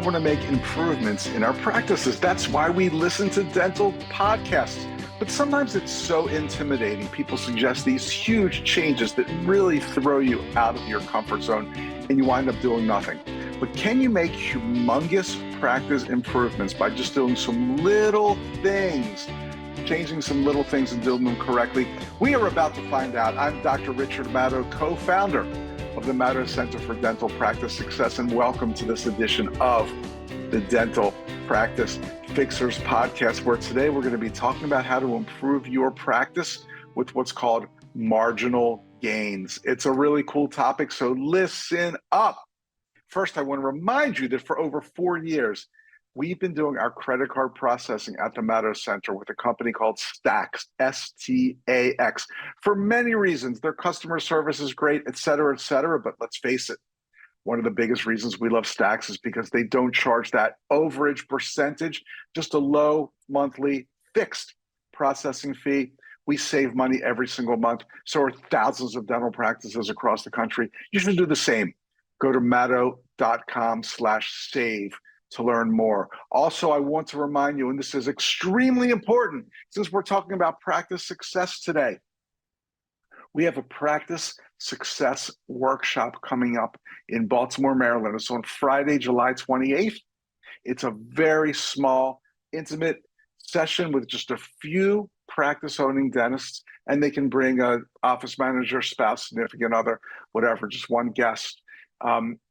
all want to make improvements in our practices. That's why we listen to dental podcasts. But sometimes it's so intimidating. People suggest these huge changes that really throw you out of your comfort zone and you wind up doing nothing. But can you make humongous practice improvements by just doing some little things, changing some little things and doing them correctly? We are about to find out. I'm Dr. Richard Maddow, co-founder of the Maddow Center for Dental Practice Success, and welcome to this edition of the Dental Practice Fixers podcast, where today we're going to be talking about how to improve your practice with what's called marginal gains. It's a really cool topic, so listen up. First, I want to remind you that for over 4 years, we've been doing our credit card processing at the Maddow Center with a company called Stax, S-T-A-X. For many reasons, their customer service is great, et cetera, but let's face it, one of the biggest reasons we love Stax is because they don't charge that overage percentage, just a low monthly fixed processing fee. We save money every single month. So are thousands of dental practices across the country. You should do the same. Go to maddow.com/save to learn more. Also, I want to remind you, and this is extremely important since we're talking about practice success today, we have a practice success workshop coming up in Baltimore, Maryland. It's on Friday, July 28th. It's a very small, intimate session with just a few practice owning dentists, and they can bring an office manager, spouse, significant other, whatever, just one guest.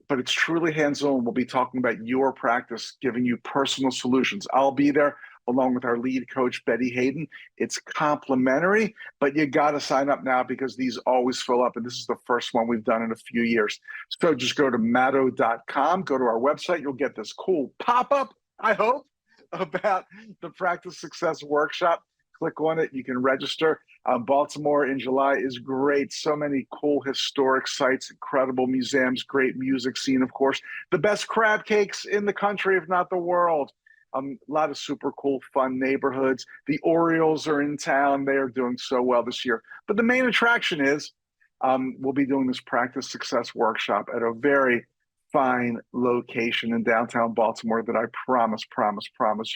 But it's truly hands-on. We'll be talking about your practice, giving you personal solutions. I'll be there along with our lead coach, Betty Hayden. It's complimentary, but you got to sign up now because these always fill up. And this is the first one we've done in a few years. So just go to maddow.com, go to our website. You'll get this cool pop-up, I hope, about the Practice Success Workshop. Click on it. You can register. Baltimore in July is great. So many cool historic sites, incredible museums, great music scene, of course. The best crab cakes in the country, if not the world. A lot of super cool, fun neighborhoods. The Orioles are in town. They are doing so well this year. But the main attraction is we'll be doing this Practice Success Workshop at a very fine location in downtown Baltimore that I promise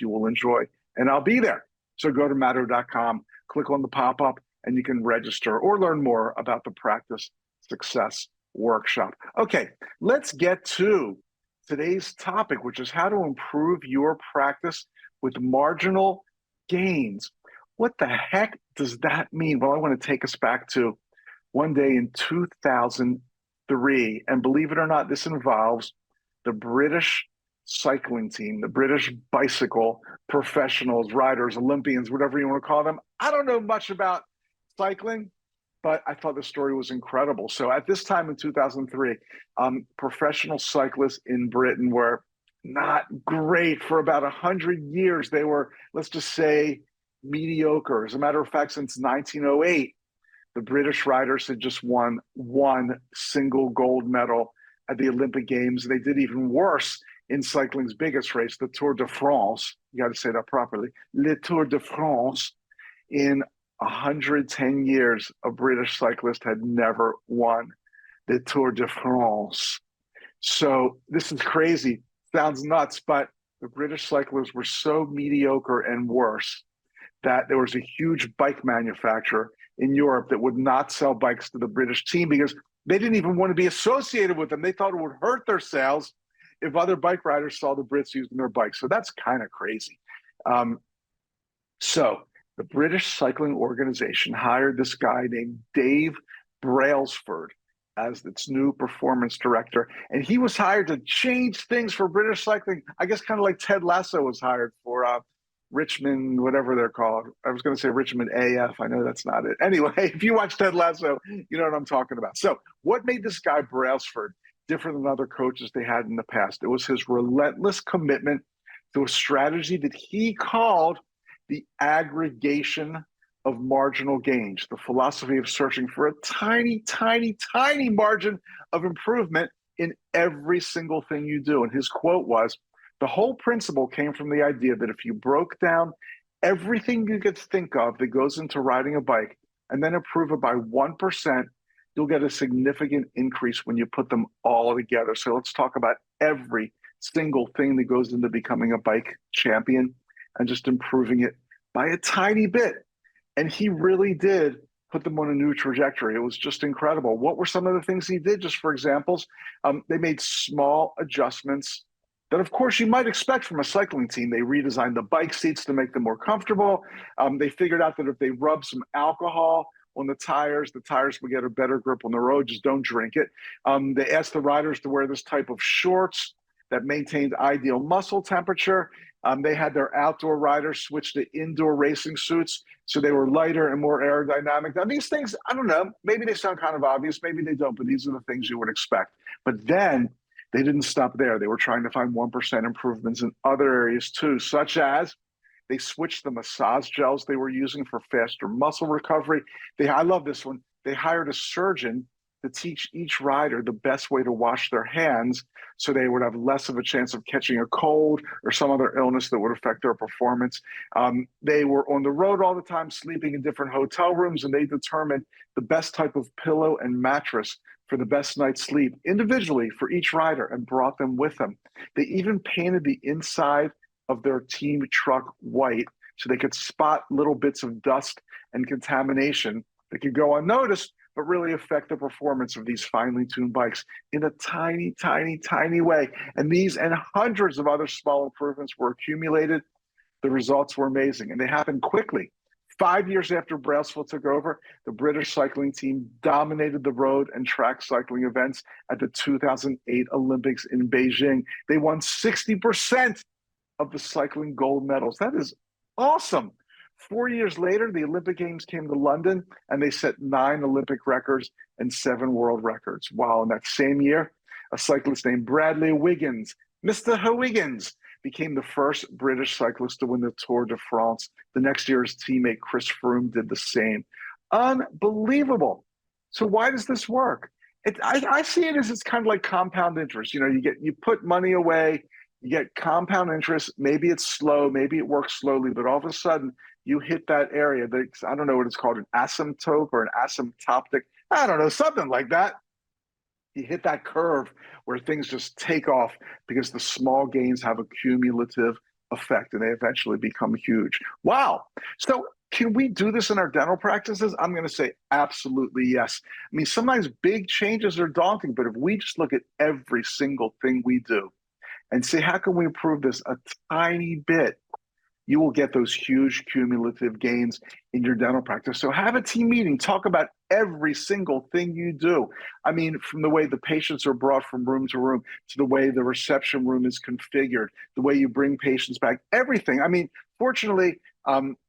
you will enjoy. And I'll be there. So go to maddow.com, click on the pop-up, and you can register or learn more about the Practice Success Workshop. Okay, let's get to today's topic, which is how to improve your practice with marginal gains. What the heck does that mean? Well, I want to take us back to one day in 2003, and believe it or not, this involves the British cycling team, the British bicycle professionals, riders, Olympians, whatever you want to call them. I don't know much about cycling, but I thought the story was incredible. So at this time in 2003, professional cyclists in Britain were not great for about 100 years. They were, let's just say, mediocre. As a matter of fact, since 1908, the British riders had just won one single gold medal at the Olympic Games. They did even worse in cycling's biggest race, the Tour de France. You got to say that properly. Le Tour de France. In 110 years, a British cyclist had never won the Tour de France. So this is crazy. Sounds nuts, but the British cyclists were so mediocre and worse that there was a huge bike manufacturer in Europe that would not sell bikes to the British team because they didn't even want to be associated with them. They thought it would hurt their sales if other bike riders saw the Brits using their bikes. So that's kind of crazy. So the British Cycling Organization hired this guy named Dave Brailsford as its new performance director. And he was hired to change things for British cycling, I guess kind of like Ted Lasso was hired for Richmond, whatever they're called. I was going to say Richmond AF. I know that's not it. Anyway, if you watch Ted Lasso, you know what I'm talking about. So what made this guy Brailsford different than other coaches they had in the past? It was his relentless commitment to a strategy that he called the aggregation of marginal gains, the philosophy of searching for a tiny margin of improvement in every single thing you do. And his quote was, the whole principle came from the idea that if you broke down everything you could think of that goes into riding a bike and then improve it by 1%, you'll get a significant increase when you put them all together. So let's talk about every single thing that goes into becoming a bike champion and just improving it by a tiny bit. And he really did put them on a new trajectory. It was just incredible. What were some of the things he did? Just for examples, they made small adjustments that, of course, you might expect from a cycling team. They redesigned the bike seats to make them more comfortable. They figured out that if they rub some alcohol on the tires would get a better grip on the road. Just don't drink it. They asked the riders to wear this type of shorts that maintained ideal muscle temperature. They had their outdoor riders switch to indoor racing suits so they were lighter and more aerodynamic. Now, these things, I don't know, maybe they sound kind of obvious, maybe they don't, but these are the things you would expect. But then they didn't stop there. They were trying to find 1% improvements in other areas too, such as they switched the massage gels they were using for faster muscle recovery. I love this one. They hired a surgeon to teach each rider the best way to wash their hands so they would have less of a chance of catching a cold or some other illness that would affect their performance. They were on the road all the time, sleeping in different hotel rooms, and they determined the best type of pillow and mattress for the best night's sleep individually for each rider and brought them with them. They even painted the inside of their team truck white so they could spot little bits of dust and contamination that could go unnoticed, but really affect the performance of these finely tuned bikes in a tiny, tiny, tiny way. And these and hundreds of other small improvements were accumulated. The results were amazing, and they happened quickly. 5 years after Brailsford took over, the British cycling team dominated the road and track cycling events at the 2008 Olympics in Beijing. They won 60% of the cycling gold medals. That is awesome. 4 years later, the Olympic Games came to London, and they set 9 Olympic records and 7 world records. While in that same year, a cyclist named Bradley Wiggins, Mr. Wiggins, became the first British cyclist to win the Tour de France. The next year, his teammate Chris Froome did the same. Unbelievable. So why does this work? I see it as it's kind of like compound interest. You put money away, you get compound interest. Maybe it's slow, maybe it works slowly, but all of a sudden you hit that area that, I don't know what it's called, an asymptote or an asymptotic, I don't know, something like that. You hit that curve where things just take off because the small gains have a cumulative effect and they eventually become huge. Wow. So can we do this in our dental practices? I'm going to say absolutely yes. I mean, sometimes big changes are daunting, but if we just look at every single thing we do and say, how can we improve this a tiny bit, you will get those huge cumulative gains in your dental practice. So have a team meeting, talk about every single thing you do. I mean, from the way the patients are brought from room to room, to the way the reception room is configured, the way you bring patients back, everything. I mean, fortunately,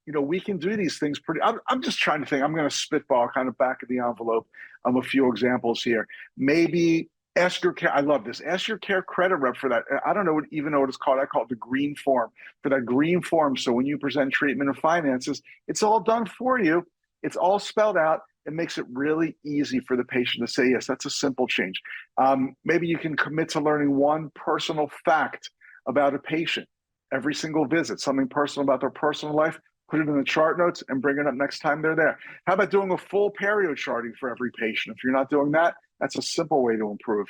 we can do these things I'm just trying to think, I'm going to spitball kind of back of the envelope a few examples here. Maybe ask your care. I love this. Ask your care credit rep for that. I don't even know what it's called. I call it the green form. For that green form, so when you present treatment and finances, it's all done for you. It's all spelled out. It makes it really easy for the patient to say, yes, that's a simple change. Maybe you can commit to learning one personal fact about a patient every single visit, something personal about their personal life. Put it in the chart notes and bring it up next time they're there. How about doing a full perio charting for every patient? If you're not doing that, that's a simple way to improve.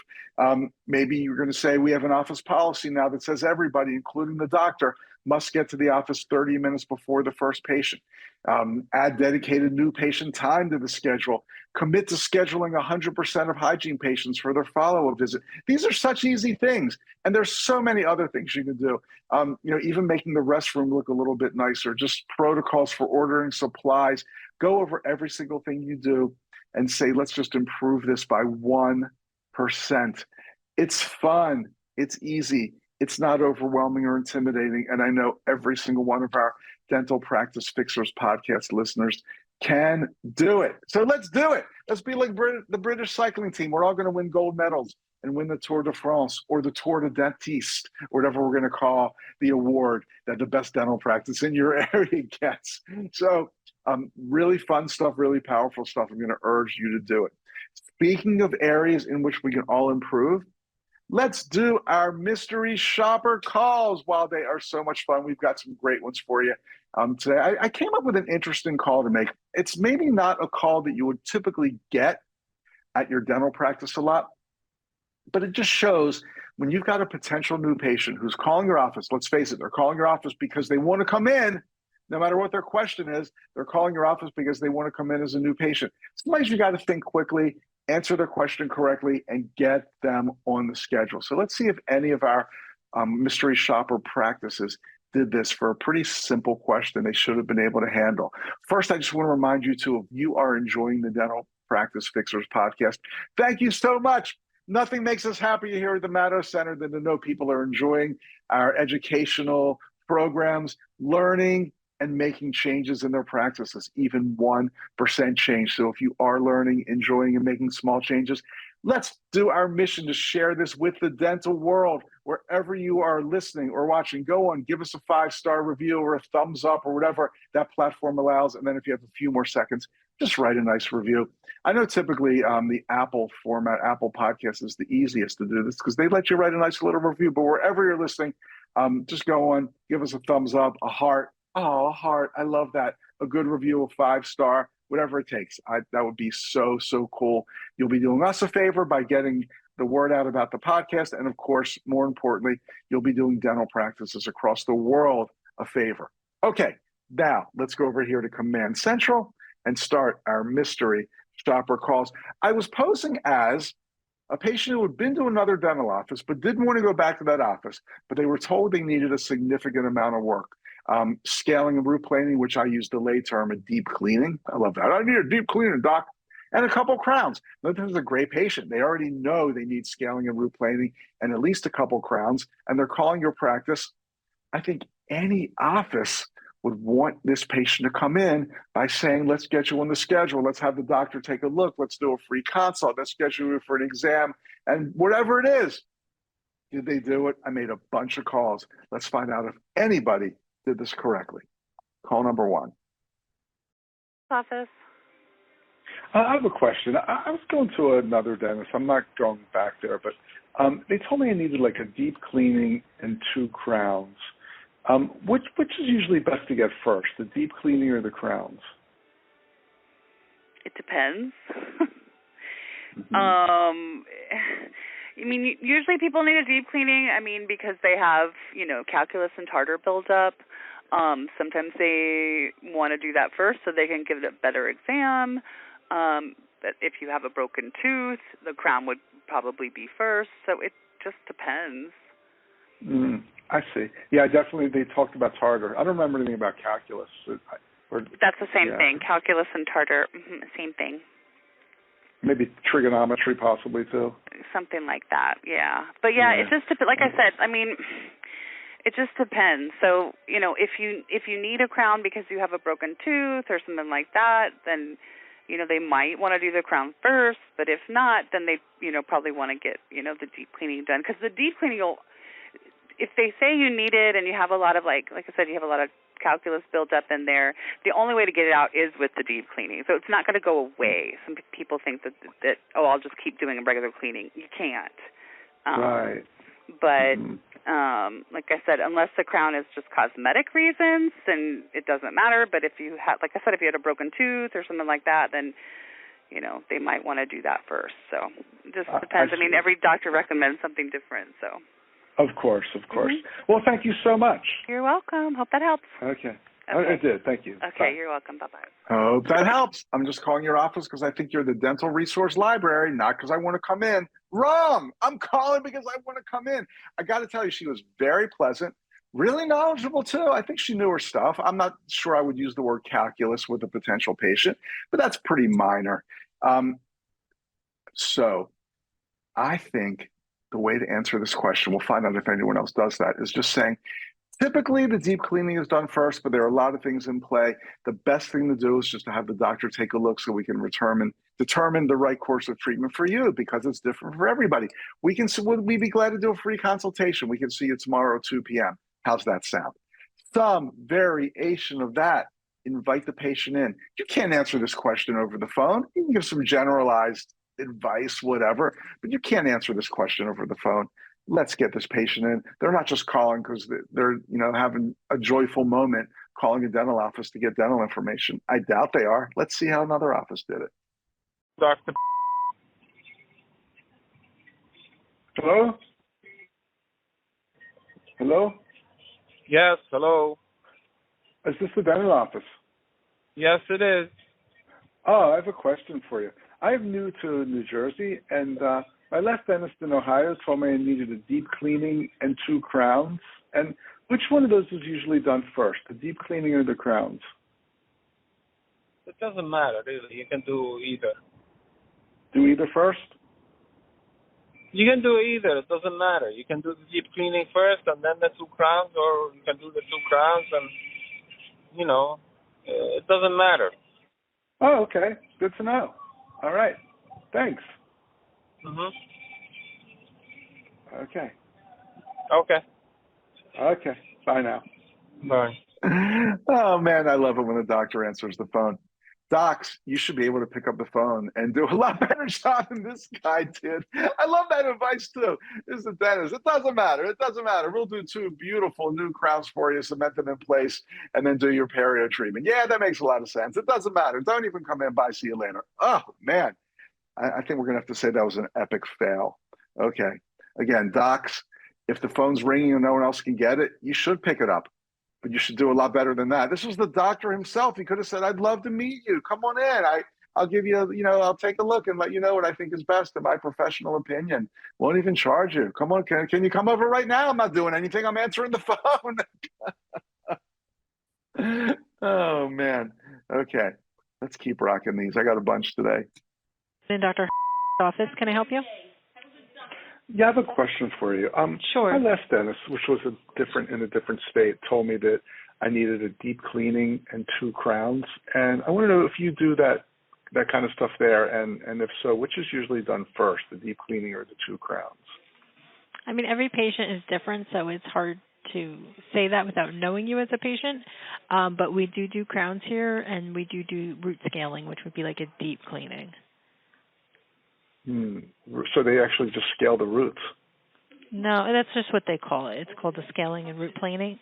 Maybe you're going to say we have an office policy now that says everybody, including the doctor, must get to the office 30 minutes before the first patient. Add dedicated new patient time to the schedule. Commit to scheduling 100% of hygiene patients for their follow-up visit. These are such easy things. And there's so many other things you can do. Even making the restroom look a little bit nicer, just protocols for ordering supplies. Go over every single thing you do and say, let's just improve this by 1%. It's fun. It's easy. It's not overwhelming or intimidating. And I know every single one of our Dental Practice Fixers podcast listeners can do it. So let's do it. Let's be like the British cycling team. We're all going to win gold medals and win the Tour de France or the Tour de Dentiste, or whatever we're going to call the award that the best dental practice in your area gets. So really fun stuff, really powerful stuff. I'm going to urge you to do it. Speaking of areas in which we can all improve, let's do our mystery shopper calls. While they are so much fun, we've got some great ones for you today. I came up with an interesting call to make. It's maybe not a call that you would typically get at your dental practice a lot, but it just shows when you've got a potential new patient who's calling your office, let's face it, they're calling your office because they want to come in, no matter what their question is, they're calling your office because they want to come in as a new patient. Sometimes you got to think quickly, answer their question correctly, and get them on the schedule. So let's see if any of our mystery shopper practices did this for a pretty simple question they should have been able to handle. First, I just want to remind you too, if you are enjoying the Dental Practice Fixers podcast, thank you so much. Nothing makes us happier here at the Maddow Center than to know people are enjoying our educational programs, learning, and making changes in their practices, even 1% change. So if you are learning, enjoying, and making small changes, let's do our mission to share this with the dental world. Wherever you are listening or watching, go on, give us a 5-star review or a thumbs up or whatever that platform allows. And then if you have a few more seconds, just write a nice review. I know typically the Apple format, Apple Podcast is the easiest to do this because they let you write a nice little review. But wherever you're listening, just go on, give us a thumbs up, a heart. Oh, a heart. I love that. A good review, a 5-star, whatever it takes. That would be so, so cool. You'll be doing us a favor by getting the word out about the podcast. And of course, more importantly, you'll be doing dental practices across the world a favor. Okay, now let's go over here to Command Central and start our mystery shopper calls. I was posing as a patient who had been to another dental office but didn't want to go back to that office, but they were told they needed a significant amount of work. Scaling and root planing, which I use the lay term of deep cleaning. I love that. I need a deep cleaning, doc. And a couple crowns. Now, this is a great patient. They already know they need scaling and root planing and at least a couple crowns, and they're calling your practice. I think any office would want this patient to come in by saying, let's get you on the schedule. Let's have the doctor take a look. Let's do a free consult. Let's schedule you for an exam. And whatever it is, did they do it? I made a bunch of calls. Let's find out if anybody did this correctly. Call number 1. Office. I have a question. I was going to another dentist. I'm not going back there, but they told me I needed like a deep cleaning and 2 crowns. Which is usually best to get first, the deep cleaning or the crowns? It depends. Mm-hmm. I mean, usually people need a deep cleaning, because they have, calculus and tartar buildup. Sometimes they want to do that first so they can give it a better exam. But if you have a broken tooth, the crown would probably be first. So it just depends. I see. Yeah, definitely they talked about tartar. I don't remember anything about calculus. That's the same thing. Calculus and tartar, same thing. Maybe trigonometry possibly too. Something like that, yeah. But it just like I said, it just depends. So, if you need a crown because you have a broken tooth or something like that, then they might want to do the crown first. But if not, then they probably want to get the deep cleaning done, because the deep cleaning will. If they say you need it and you have a lot of like I said, you have a lot of calculus built up in there, the only way to get it out is with the deep cleaning. So it's not going to go away. Some people think that I'll just keep doing a regular cleaning. You can't. Right. But like I said, unless the crown is just cosmetic reasons, then it doesn't matter. But if you have, like I said, if you had a broken tooth or something like that, then they might want to do that first. So it just depends. Every doctor recommends something different. So. Of course. Well, thank you so much. You're welcome. Hope that helps. Okay. It did. Thank you. Okay, bye. You're welcome. Bye-bye. Hope that helps. I'm just calling your office because I think you're the dental resource library, not because I want to come in. Wrong. I'm calling because I want to come in. I got to tell you, she was very pleasant, really knowledgeable too. I think she knew her stuff. I'm not sure I would use the word calculus with a potential patient, but that's pretty minor. So I think the way to answer this question, we'll find out if anyone else does that, is just saying, typically the deep cleaning is done first, but there are a lot of things in play. The best thing to do is just to have the doctor take a look so we can determine the right course of treatment for you, because it's different for everybody. We'd be glad to do a free consultation. We can see you tomorrow at 2 p.m. How's that sound? Some variation of that. Invite the patient in. You can't answer this question over the phone. You can give some generalized advice, whatever, but you can't answer this question over the phone. Let's get this patient in. They're not just calling because they're having a joyful moment calling a dental office to get dental information. I doubt they are. Let's see how another office did it. Dr. Hello? Hello? Yes, hello. Is this the dental office? Yes, it is. Oh, I have a question for you. I'm new to New Jersey, and my last dentist in Ohio told me I needed a deep cleaning and 2 crowns. And which one of those is usually done first, the deep cleaning or the crowns? It doesn't matter, really. You can do either. Do either first? You can do either. It doesn't matter. You can do the deep cleaning first and then the 2 crowns, or you can do the 2 crowns and, it doesn't matter. Oh, okay. Good to know. All right. Thanks. Mhm. Okay. Okay. Okay. Bye now. Bye. Oh, man, I love it when the doctor answers the phone. Docs, you should be able to pick up the phone and do a lot better job than this guy did. I love that advice too. This is the dentist. It doesn't matter. It doesn't matter. We'll do 2 beautiful new crowns for you, cement them in place, and then do your perio treatment. Yeah, that makes a lot of sense. It doesn't matter. Don't even come in. Bye. See you later. Oh, man. I think we're going to have to say that was an epic fail. Okay. Again, docs, if the phone's ringing and no one else can get it, you should pick it up. But you should do a lot better than that. This was the doctor himself. He could have said, I'd love to meet you. Come on in. I'll give you, I'll take a look and let you know what I think is best in my professional opinion. Won't even charge you. Come on, can you come over right now? I'm not doing anything. I'm answering the phone. Oh, man. Okay. Let's keep rocking these. I got a bunch today. In Dr. office, can I help you? Yeah, I have a question for you. Sure. My last dentist, which was in a different state, told me that I needed a deep cleaning and 2 crowns. And I want to know if you do that kind of stuff there, and if so, which is usually done first, the deep cleaning or the 2 crowns? I mean, every patient is different, so it's hard to say that without knowing you as a patient. But we do crowns here, and we do root scaling, which would be like a deep cleaning. So they actually just scale the roots? No, that's just what they call it. It's called the scaling and root planning.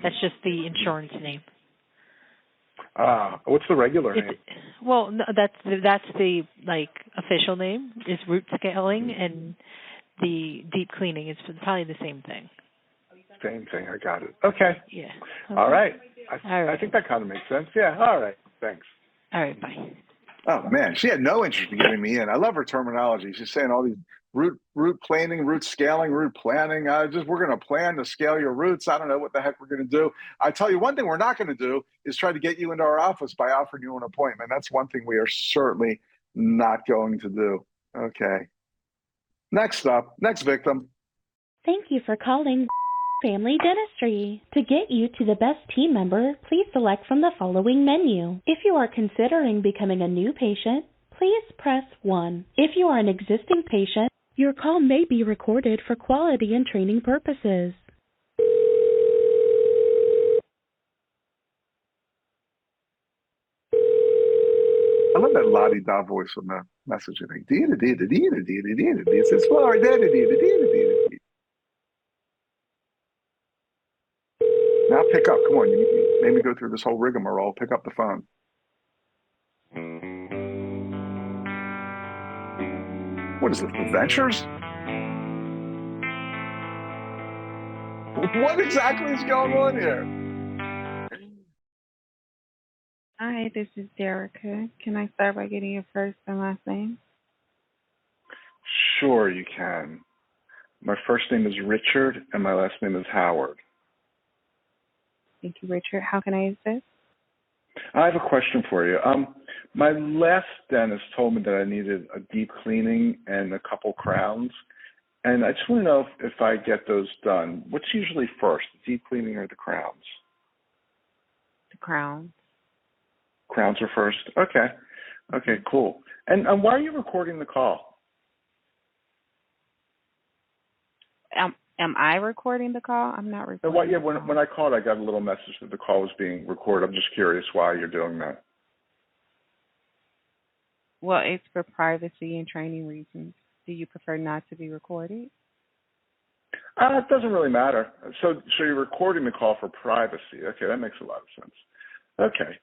That's just the insurance name. What's the regular name? Well, no, that's the official name is root scaling, and the deep cleaning is probably the same thing. Same thing. I got it. Okay. Yeah. Okay. All right. All right. I think that kind of makes sense. Yeah. All right. Thanks. All right. Bye. Oh, man, she had no interest in getting me in. I love her terminology. She's saying all these root planing, root scaling, root planning. We're going to plan to scale your roots. I don't know what the heck we're going to do. I tell you, one thing we're not going to do is try to get you into our office by offering you an appointment. That's one thing we are certainly not going to do. Okay. Next up, next victim. Thank you for calling Family Dentistry. To get you to the best team member, please select from the following menu. If you are considering becoming a new patient, please press 1. If you are an existing patient, your call may be recorded for quality and training purposes. I love that la-di-da voice on the messaging thing. It's Florida. Now pick up. Come on. You made me go through this whole rigmarole. Pick up the phone. What is this, the Ventures? What exactly is going on here? Hi, this is Derica. Can I start by getting your first and last name? Sure, you can. My first name is Richard, and my last name is Howard. Thank you, Richard. How can I assist? I have a question for you. My last dentist told me that I needed a deep cleaning and a couple crowns, and I just want to know if I get those done. What's usually first, the deep cleaning or the crowns? The crown. Crowns are first? Okay. Okay, cool. And why are you recording the call? Am I recording the call? I'm not recording. Yeah, when I called, I got a little message that the call was being recorded. I'm just curious why you're doing that. Well, it's for privacy and training reasons. Do you prefer not to be recorded? It doesn't really matter. So you're recording the call for privacy. Okay, that makes a lot of sense. Okay.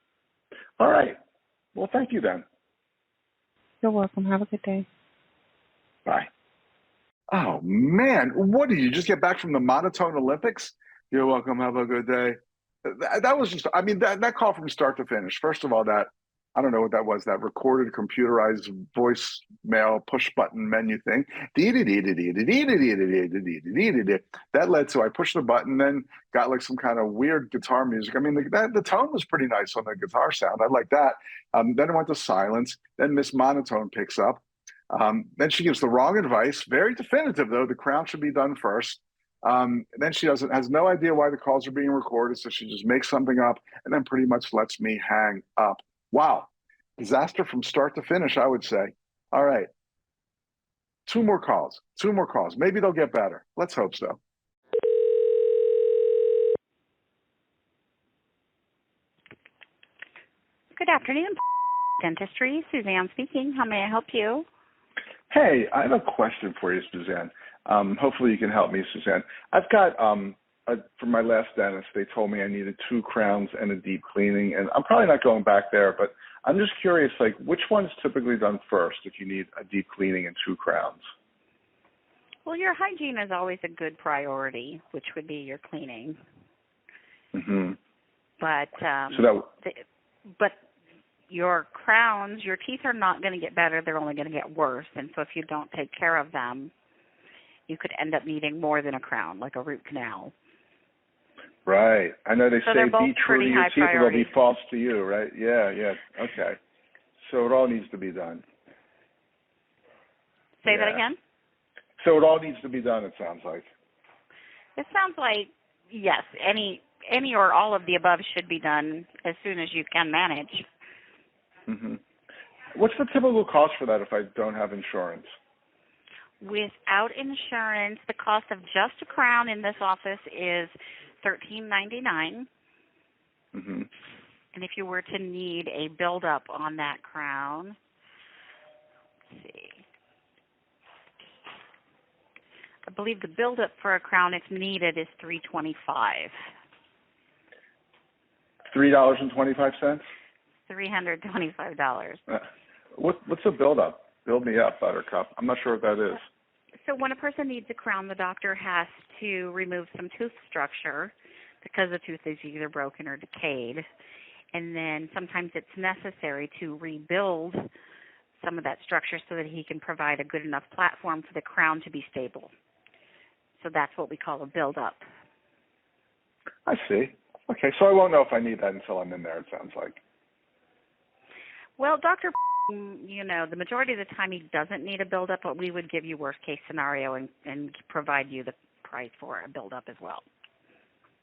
All right. Well, thank you then. You're welcome. Have a good day. Bye. Oh man, what did you just get back from the monotone Olympics? You're welcome. Have a good day. That was just, I mean, that call from start to finish. First of all, that I don't know what that was. That recorded computerized voicemail push button menu thing. That led to I pushed the button, then got like some kind of weird guitar music. I mean, the tone was pretty nice on the guitar sound. I like that. Then it went to silence. Then Miss Monotone picks up. Then she gives the wrong advice. Very definitive, though. The crown should be done first. Then she has no idea why the calls are being recorded, so she just makes something up and then pretty much lets me hang up. Wow. Disaster from start to finish, I would say. All right. Two more calls. Maybe they'll get better. Let's hope so. Good afternoon, Dentistry. Suzanne speaking. How may I help you? Hey, I have a question for you, Suzanne. Hopefully you can help me, Suzanne. I've got, from my last dentist, they told me I needed 2 crowns and a deep cleaning, and I'm probably not going back there, but I'm just curious, like, which one's typically done first if you need a deep cleaning and 2 crowns? Well, your hygiene is always a good priority, which would be your cleaning. Mm-hmm. But your crowns, your teeth are not going to get better. They're only going to get worse. And so if you don't take care of them, you could end up needing more than a crown, like a root canal. Right. I know they So say they're both be true to pretty your high teeth or they'll be priorities. false to you, right? Yeah. Okay. So it all needs to be done. Say that again? So it all needs to be done, it sounds like. It sounds like, yes, any or all of the above should be done as soon as you can manage. Mm-hmm. What's the typical cost for that if I don't have insurance? Without insurance, the cost of just a crown in this office is $13.99. Mm-hmm. And if you were to need a build-up on that crown, let's see. I believe the build-up for a crown, if needed, is $3.25. $3.25? $325. What's a build-up? Build me up, Buttercup. I'm not sure what that is. So when a person needs a crown, the doctor has to remove some tooth structure because the tooth is either broken or decayed. And then sometimes it's necessary to rebuild some of that structure so that he can provide a good enough platform for the crown to be stable. So that's what we call a build-up. I see. Okay, so I won't know if I need that until I'm in there, it sounds like. Well, Dr. the majority of the time he doesn't need a build-up, but we would give you worst-case scenario and provide you the price for a build-up as well.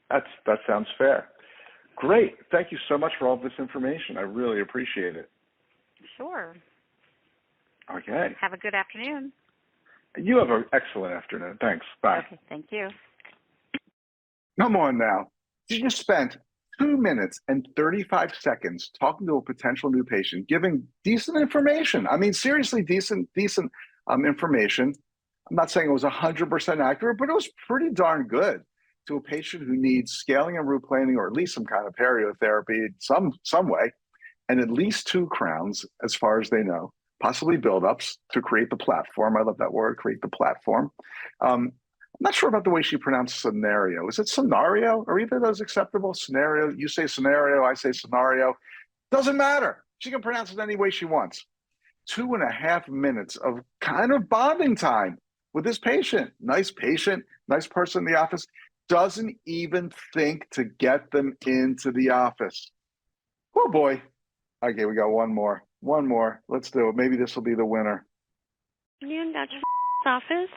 That sounds fair. Great. Thank you so much for all this information. I really appreciate it. Sure. Okay. Have a good afternoon. You have an excellent afternoon. Thanks. Bye. Okay, thank you. Come on now. You just spent 2 minutes and 35 seconds talking to a potential new patient, giving decent information. I mean, seriously, decent information. I'm not saying it was 100% accurate, but it was pretty darn good to a patient who needs scaling and root planing, or at least some kind of periotherapy, some way, and at least 2 crowns, as far as they know, possibly buildups to create the platform. I love that word, create the platform. I'm not sure about the way she pronounced scenario. Is it scenario? Are either of those acceptable? Scenario, you say scenario, I say scenario. Doesn't matter. She can pronounce it any way she wants. 2.5 minutes of kind of bonding time with this patient. Nice patient, nice person in the office. Doesn't even think to get them into the office. Oh boy. Okay, we got one more. Let's do it. Maybe this will be the winner. You in Dr. office?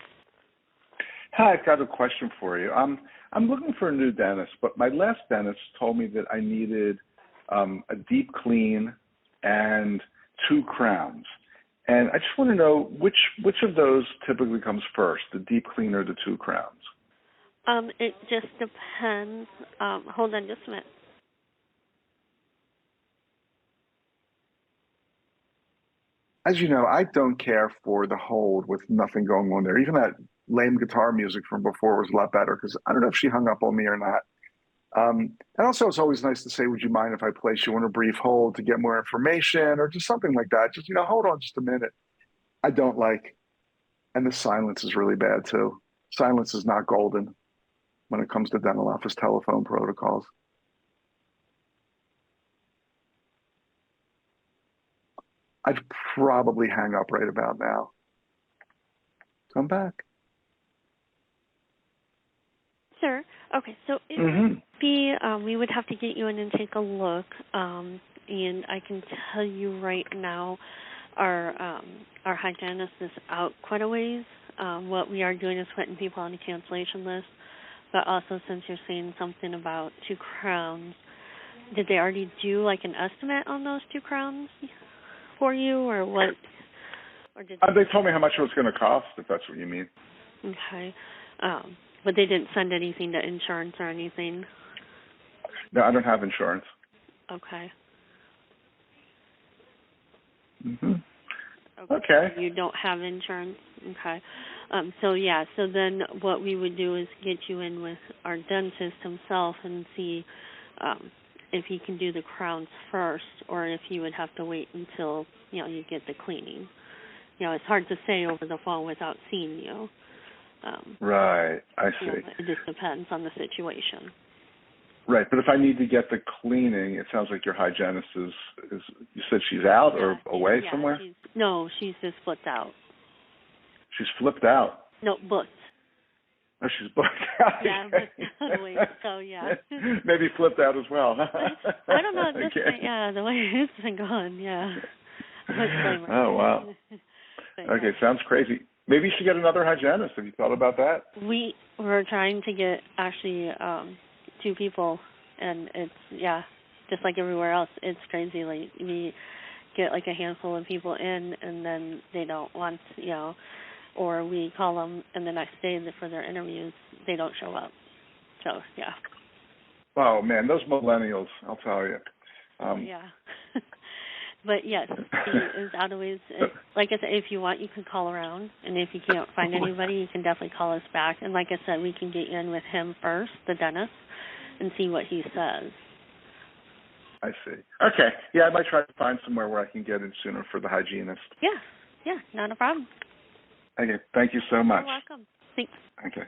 Hi, I've got a question for you. I'm looking for a new dentist, but my last dentist told me that I needed a deep clean and 2 crowns. And I just want to know which of those typically comes first, the deep clean or the 2 crowns? It just depends. Hold on just a minute. As you know, I don't care for the hold with nothing going on there. Even that lame guitar music from before was a lot better, because I don't know if she hung up on me or not. And also, it's always nice to say, would you mind if I place you on a brief hold to get more information or just something like that? Just, hold on just a minute. I don't like And the silence is really bad too. Silence is not golden when it comes to dental office telephone protocols. I'd probably hang up right about now. Come back. Sir, okay, so it would be, we would have to get you in and take a look, and I can tell you right now, our hygienist is out quite a ways. What we are doing is putting people on a cancellation list, but also since you're saying something about 2 crowns, did they already do like an estimate on those 2 crowns for you, or what? Or did they told me how much it was going to cost, if that's what you mean. Okay. But they didn't send anything to insurance or anything? No, I don't have insurance. Okay. Okay. You don't have insurance? Okay. So then what we would do is get you in with our dentist himself and see if he can do the crowns first, or if you would have to wait until, you get the cleaning. It's hard to say over the phone without seeing you. Right, I see. It just depends on the situation. Right, but if I need to get the cleaning, it sounds like your hygienist is you said she's out or away somewhere? She's just flipped out. She's flipped out? No, booked. Oh, she's booked out. Yeah, booked out away, so yeah. Maybe flipped out as well. I don't know, the way it's been going, yeah. Oh, wow. Okay, sounds crazy. Maybe you should get another hygienist. Have you thought about that? We were trying to get actually 2 people, and it's, just like everywhere else, it's crazy. Like, we get like a handful of people in, and then they don't want, or we call them, and the next day for their interviews, they don't show up. So, yeah. Oh, man, those millennials, I'll tell you. Yeah. But yes, he is out of ways. Like I said, if you want, you can call around, and if you can't find anybody, you can definitely call us back. And like I said, we can get you in with him first, the dentist, and see what he says. I see. Okay. Yeah, I might try to find somewhere where I can get in sooner for the hygienist. Yeah, not a problem. Okay, thank you so much. You're welcome. Thanks. Okay.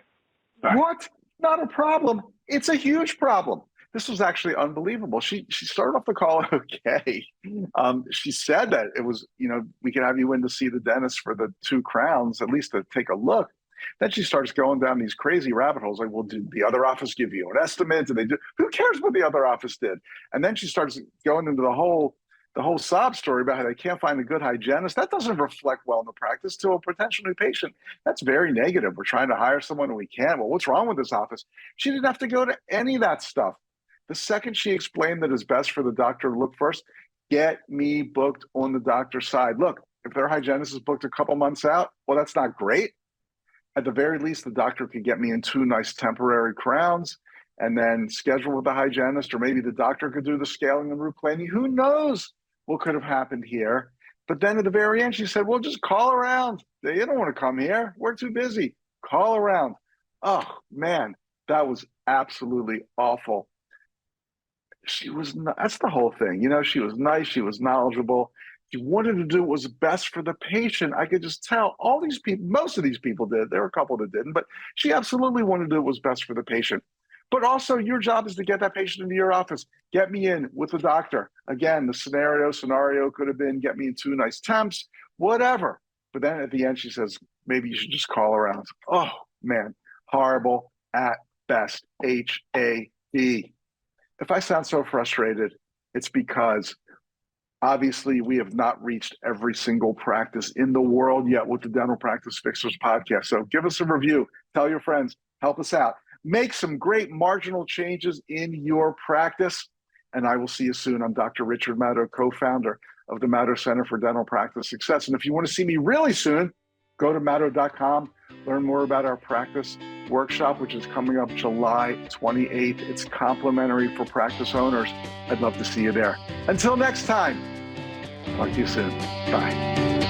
Bye. What? Not a problem. It's a huge problem. This was actually unbelievable. She started off the call okay. She said that it was, we can have you in to see the dentist for the 2 crowns, at least to take a look. Then she starts going down these crazy rabbit holes. Like, well, did the other office give you an estimate? Did they do? Who cares what the other office did? And then she starts going into the whole sob story about how they can't find a good hygienist. That doesn't reflect well in the practice to a potential new patient. That's very negative. We're trying to hire someone and we can't. Well, what's wrong with this office? She didn't have to go to any of that stuff. The second she explained that it's best for the doctor to look first, get me booked on the doctor's side. Look, if their hygienist is booked a couple months out, well, that's not great. At the very least, the doctor could get me in 2 nice temporary crowns and then schedule with the hygienist, or maybe the doctor could do the scaling and root planing. Who knows what could have happened here? But then at the very end, she said, well, just call around. You don't want to come here. We're too busy. Call around. Oh, man, that was absolutely awful. She was not, that's the whole thing. She was nice. She was knowledgeable. She wanted to do what was best for the patient. I could just tell all these people, most of these people did. There were a couple that didn't, but she absolutely wanted to do what was best for the patient. But also your job is to get that patient into your office. Get me in with the doctor. Again, the scenario could have been get me in 2 nice temps, whatever. But then at the end, she says, maybe you should just call around. Oh, man, horrible at best, HAD. If I sound so frustrated, it's because obviously we have not reached every single practice in the world yet with the Dental Practice Fixers podcast. So give us a review, tell your friends, help us out. Make some great marginal changes in your practice, and I will see you soon. I'm Dr. Richard Maddow, co-founder of the Maddow Center for Dental Practice Success. And if you want to see me really soon, go to maddow.com, learn more about our practice workshop, which is coming up July 28th. It's complimentary for practice owners. I'd love to see you there. Until next time, talk to you soon. Bye.